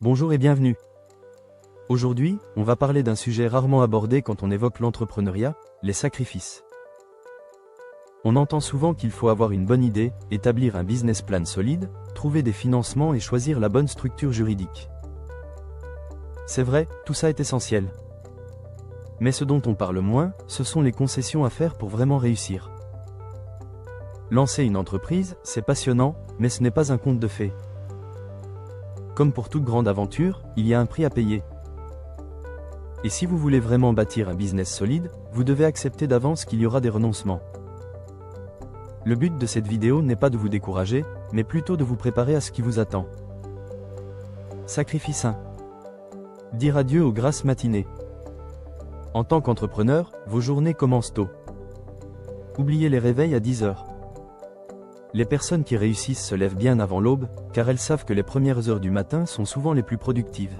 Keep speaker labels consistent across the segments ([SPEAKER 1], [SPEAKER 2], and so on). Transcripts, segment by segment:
[SPEAKER 1] Bonjour et bienvenue. Aujourd'hui, on va parler d'un sujet rarement abordé quand on évoque l'entrepreneuriat, les sacrifices. On entend souvent qu'il faut avoir une bonne idée, établir un business plan solide, trouver des financements et choisir la bonne structure juridique. C'est vrai, tout ça est essentiel. Mais ce dont on parle moins, ce sont les concessions à faire pour vraiment réussir. Lancer une entreprise, c'est passionnant, mais ce n'est pas un conte de fées. Comme pour toute grande aventure, il y a un prix à payer. Et si vous voulez vraiment bâtir un business solide, vous devez accepter d'avance qu'il y aura des renoncements. Le but de cette vidéo n'est pas de vous décourager, mais plutôt de vous préparer à ce qui vous attend. Sacrifice 1. Dire adieu aux grasses matinées. En tant qu'entrepreneur, vos journées commencent tôt. Oubliez les réveils à 10 heures. Les personnes qui réussissent se lèvent bien avant l'aube, car elles savent que les premières heures du matin sont souvent les plus productives.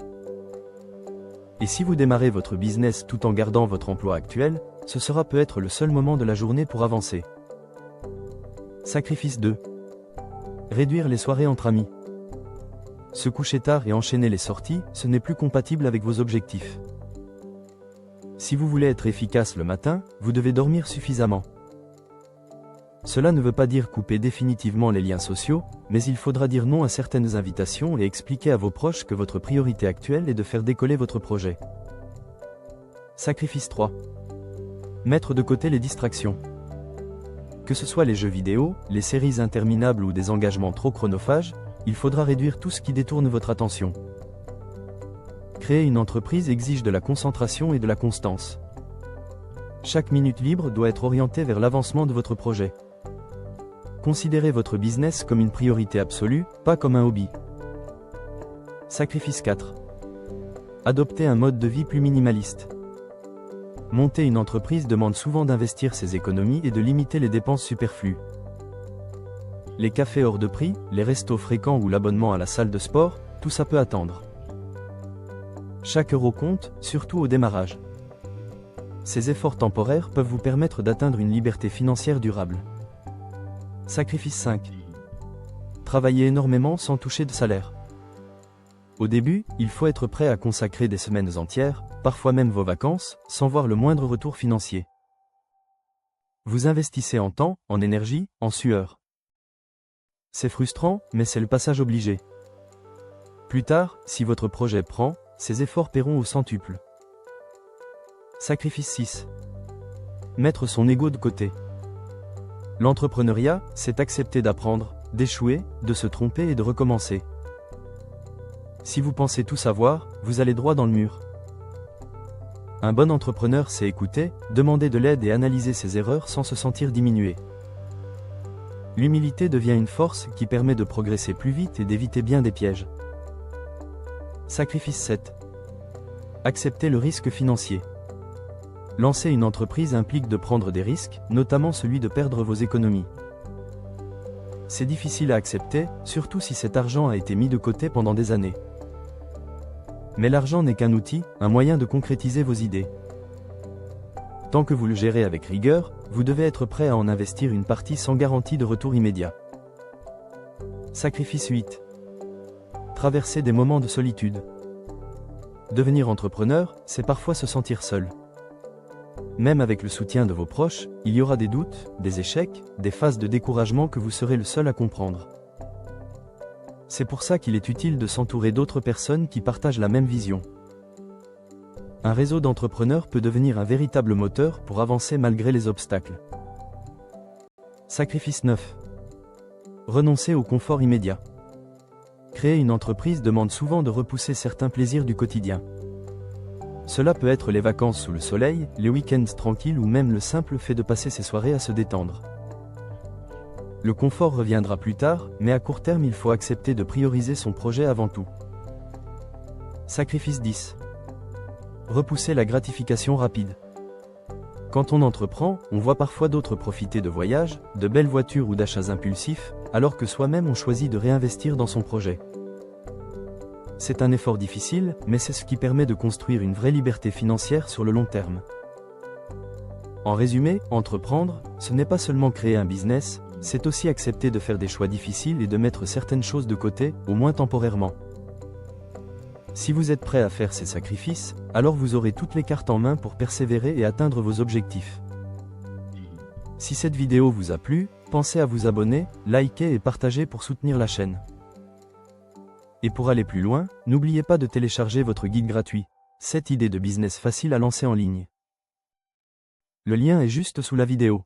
[SPEAKER 1] Et si vous démarrez votre business tout en gardant votre emploi actuel, ce sera peut-être le seul moment de la journée pour avancer. Sacrifice 2. Réduire les soirées entre amis. Se coucher tard et enchaîner les sorties, ce n'est plus compatible avec vos objectifs. Si vous voulez être efficace le matin, vous devez dormir suffisamment. Cela ne veut pas dire couper définitivement les liens sociaux, mais il faudra dire non à certaines invitations et expliquer à vos proches que votre priorité actuelle est de faire décoller votre projet. Sacrifice 3. Mettre de côté les distractions. Que ce soit les jeux vidéo, les séries interminables ou des engagements trop chronophages, il faudra réduire tout ce qui détourne votre attention. Créer une entreprise exige de la concentration et de la constance. Chaque minute libre doit être orientée vers l'avancement de votre projet. Considérez votre business comme une priorité absolue, pas comme un hobby. Sacrifice 4. Adopter un mode de vie plus minimaliste. Monter une entreprise demande souvent d'investir ses économies et de limiter les dépenses superflues. Les cafés hors de prix, les restos fréquents ou l'abonnement à la salle de sport, tout ça peut attendre. Chaque euro compte, surtout au démarrage. Ces efforts temporaires peuvent vous permettre d'atteindre une liberté financière durable. Sacrifice 5. Travailler énormément sans toucher de salaire. Au début, il faut être prêt à consacrer des semaines entières, parfois même vos vacances, sans voir le moindre retour financier. Vous investissez en temps, en énergie, en sueur. C'est frustrant, mais c'est le passage obligé. Plus tard, si votre projet prend, ces efforts paieront au centuple. Sacrifice 6. Mettre son ego de côté. L'entrepreneuriat, c'est accepter d'apprendre, d'échouer, de se tromper et de recommencer. Si vous pensez tout savoir, vous allez droit dans le mur. Un bon entrepreneur sait écouter, demander de l'aide et analyser ses erreurs sans se sentir diminué. L'humilité devient une force qui permet de progresser plus vite et d'éviter bien des pièges. Sacrifice 7. Accepter le risque financier. Lancer une entreprise implique de prendre des risques, notamment celui de perdre vos économies. C'est difficile à accepter, surtout si cet argent a été mis de côté pendant des années. Mais l'argent n'est qu'un outil, un moyen de concrétiser vos idées. Tant que vous le gérez avec rigueur, vous devez être prêt à en investir une partie sans garantie de retour immédiat. Sacrifice 8. Traverser des moments de solitude. Devenir entrepreneur, c'est parfois se sentir seul. Même avec le soutien de vos proches, il y aura des doutes, des échecs, des phases de découragement que vous serez le seul à comprendre. C'est pour ça qu'il est utile de s'entourer d'autres personnes qui partagent la même vision. Un réseau d'entrepreneurs peut devenir un véritable moteur pour avancer malgré les obstacles. Sacrifice 9. Renoncer au confort immédiat. Créer une entreprise demande souvent de repousser certains plaisirs du quotidien. Cela peut être les vacances sous le soleil, les week-ends tranquilles ou même le simple fait de passer ses soirées à se détendre. Le confort reviendra plus tard, mais à court terme il faut accepter de prioriser son projet avant tout. Sacrifice 10. Repousser la gratification rapide. Quand on entreprend, on voit parfois d'autres profiter de voyages, de belles voitures ou d'achats impulsifs, alors que soi-même on choisit de réinvestir dans son projet. C'est un effort difficile, mais c'est ce qui permet de construire une vraie liberté financière sur le long terme. En résumé, entreprendre, ce n'est pas seulement créer un business, c'est aussi accepter de faire des choix difficiles et de mettre certaines choses de côté, au moins temporairement. Si vous êtes prêt à faire ces sacrifices, alors vous aurez toutes les cartes en main pour persévérer et atteindre vos objectifs. Si cette vidéo vous a plu, pensez à vous abonner, liker et partager pour soutenir la chaîne. Et pour aller plus loin, n'oubliez pas de télécharger votre guide gratuit, 7 idées de business faciles à lancer en ligne. Le lien est juste sous la vidéo.